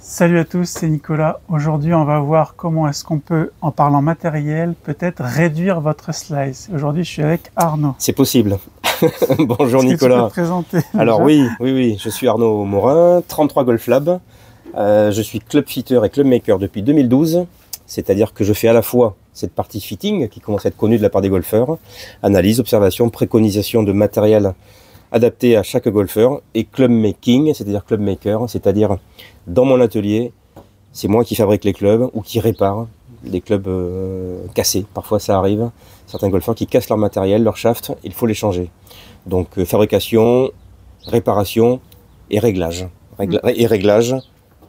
Salut à tous, c'est Nicolas. Aujourd'hui, on va voir comment est-ce qu'on peut, en parlant matériel, peut-être réduire votre slice. Aujourd'hui, je suis avec Arnaud. C'est possible. Bonjour Est-ce Nicolas. que tu peux te présenter Alors déjà? oui, je suis Arnaud Morin, 33 Golf Lab. Je suis club fitter et club maker depuis 2012. C'est-à-dire que je fais à la fois cette partie fitting qui commence à être connue de la part des golfeurs, analyse, observation, préconisation de matériel adapté à chaque golfeur, et club making, c'est-à-dire club maker, c'est-à-dire dans mon atelier, c'est moi qui fabrique les clubs ou qui répare les clubs cassés. Parfois ça arrive, certains golfeurs qui cassent leur matériel, leur shaft, il faut les changer. Donc fabrication, réparation et réglage. Réglage,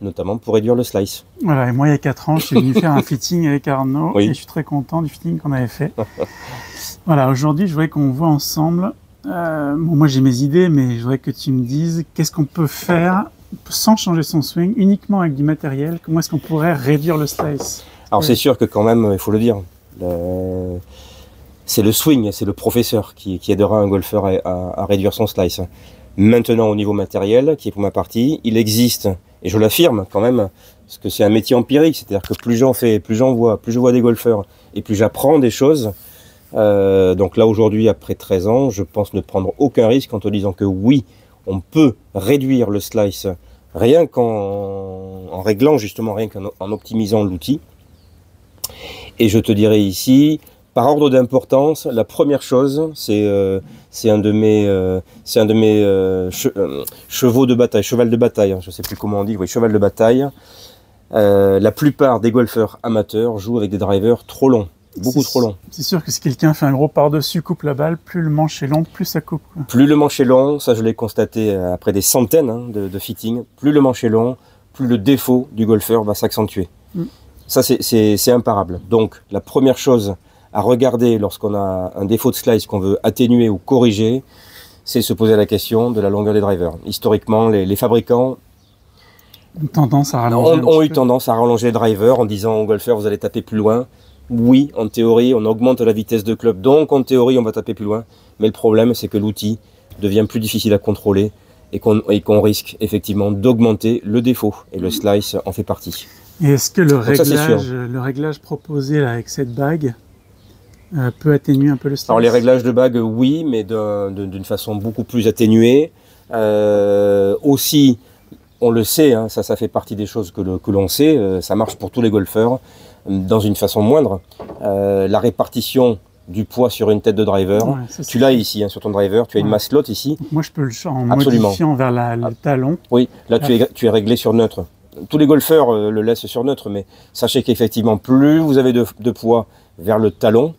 notamment pour réduire le slice. Voilà, et moi, il y a 4 ans, je suis venu faire un fitting avec Arnaud Oui. et je suis très content du fitting qu'on avait fait. Voilà, aujourd'hui, je voudrais qu'on voit ensemble. Bon, moi, j'ai mes idées, mais je voudrais que tu me dises qu'est-ce qu'on peut faire sans changer son swing, uniquement avec du matériel. Comment est-ce qu'on pourrait réduire le slice? Alors c'est sûr que quand même, il faut le dire, c'est le swing, c'est le professeur qui aidera un golfeur à réduire son slice. Maintenant, au niveau matériel, qui est pour ma partie, il existe, et je l'affirme quand même, parce que c'est un métier empirique, c'est-à-dire que plus j'en fais, plus j'en vois, plus je vois des golfeurs, et plus j'apprends des choses. Donc là, aujourd'hui, après 13 ans, je pense ne prendre aucun risque en te disant que oui, on peut réduire le slice rien qu'en réglant, justement, rien qu'en optimisant l'outil. Et je te dirais ici, par ordre d'importance, la première chose, c'est un de mes chevaux de bataille, cheval de bataille, hein, je ne sais plus comment on dit, oui, cheval de bataille. La plupart des golfeurs amateurs jouent avec des drivers trop longs, beaucoup trop longs. C'est sûr que si quelqu'un fait un gros par-dessus, coupe la balle, plus le manche est long, plus ça coupe, quoi. Plus le manche est long, ça je l'ai constaté après des centaines de fittings, plus le manche est long, plus le défaut du golfeur va s'accentuer. Ça c'est imparable. Donc la première chose à regarder lorsqu'on a un défaut de slice qu'on veut atténuer ou corriger, c'est se poser la question de la longueur des drivers. Historiquement, les fabricants ont eu tendance à rallonger les drivers en disant aux golfeurs, vous allez taper plus loin. Oui, en théorie, on augmente la vitesse de club, donc en théorie, on va taper plus loin. Mais le problème, c'est que l'outil devient plus difficile à contrôler et qu'on risque effectivement d'augmenter le défaut. Et le slice en fait partie. Et est-ce que le réglage proposé là, avec cette bague peut atténuer un peu le slice? Alors les réglages de bague, oui, mais d'une façon beaucoup plus atténuée. Aussi, on le sait, hein, ça fait partie des choses que l'on sait, ça marche pour tous les golfeurs, dans une façon moindre. La répartition du poids sur une tête de driver, ouais, tu l'as ici, hein, sur ton driver, tu as une masse flotte ici. Donc moi je peux le changer en modifiant vers le talon. Oui, là tu es réglé sur neutre. Tous les golfeurs le laissent sur neutre, mais sachez qu'effectivement, plus vous avez de poids vers le talon,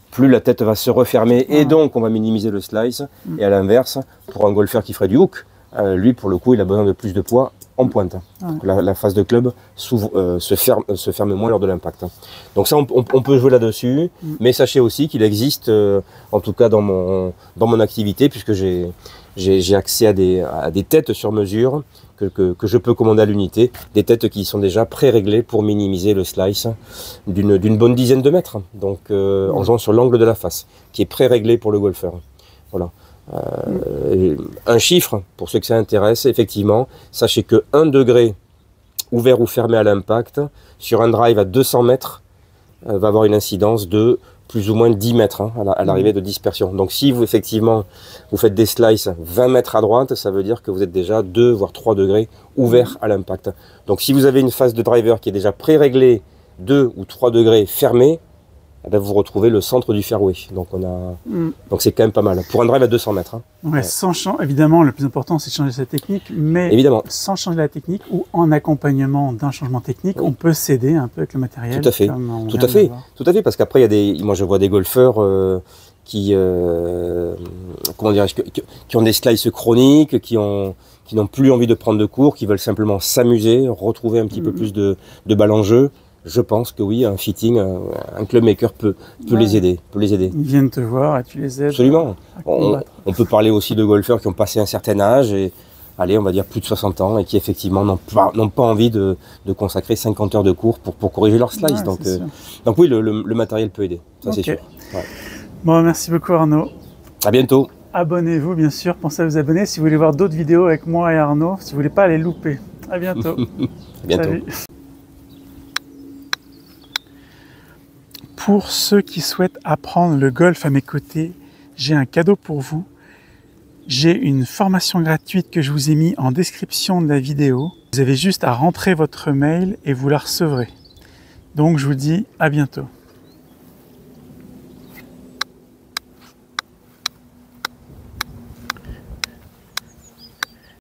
plus la tête va se refermer et donc on va minimiser le slice. Et à l'inverse, pour un golfeur qui ferait du hook, lui pour le coup il a besoin de plus de poids en pointe. La face de club se ferme moins lors de l'impact. Donc ça on peut jouer là-dessus, mais sachez aussi qu'il existe, en tout cas dans mon activité, puisque j'ai accès à des têtes sur mesure que je peux commander à l'unité, des têtes qui sont déjà pré-réglées pour minimiser le slice d'une bonne dizaine de mètres, donc en jouant sur l'angle de la face, qui est pré-réglé pour le golfeur. Voilà. Un chiffre, pour ceux que ça intéresse, effectivement, sachez que 1 degré ouvert ou fermé à l'impact, sur un drive à 200 mètres, va avoir une incidence de plus ou moins 10 mètres hein, à l'arrivée de dispersion. Donc si vous effectivement vous faites des slices 20 mètres à droite, ça veut dire que vous êtes déjà 2 voire 3 degrés ouverts à l'impact. Donc si vous avez une face de driver qui est déjà pré-réglée 2 ou 3 degrés fermés, eh bien, vous retrouvez le centre du fairway. Donc donc c'est quand même pas mal. Pour un drive à 200 mètres. Hein. Ouais, évidemment, le plus important, c'est de changer sa technique, mais évidemment, sans changer la technique ou en accompagnement d'un changement technique, on peut s'aider un peu avec le matériel. Tout à fait. Tout à fait, parce qu'après, moi je vois des golfeurs qui ont des slices chroniques, qui n'ont plus envie de prendre de cours, qui veulent simplement s'amuser, retrouver un petit peu plus de balles en jeu. Je pense que oui, un fitting, un club maker peut les aider. Ils viennent te voir et tu les aides. Absolument. On peut parler aussi de golfeurs qui ont passé un certain âge, et allez, on va dire plus de 60 ans, et qui effectivement n'ont pas envie de consacrer 50 heures de cours pour corriger leur slice. Ouais, donc oui, le matériel peut aider, ça c'est sûr. Ouais. Bon, merci beaucoup Arnaud. À bientôt. Abonnez-vous bien sûr, pensez à vous abonner si vous voulez voir d'autres vidéos avec moi et Arnaud, si vous voulez pas les louper. À bientôt. À bientôt. Salut. Pour ceux qui souhaitent apprendre le golf à mes côtés, j'ai un cadeau pour vous. J'ai une formation gratuite que je vous ai mis en description de la vidéo. Vous avez juste à rentrer votre mail et vous la recevrez. Donc je vous dis à bientôt.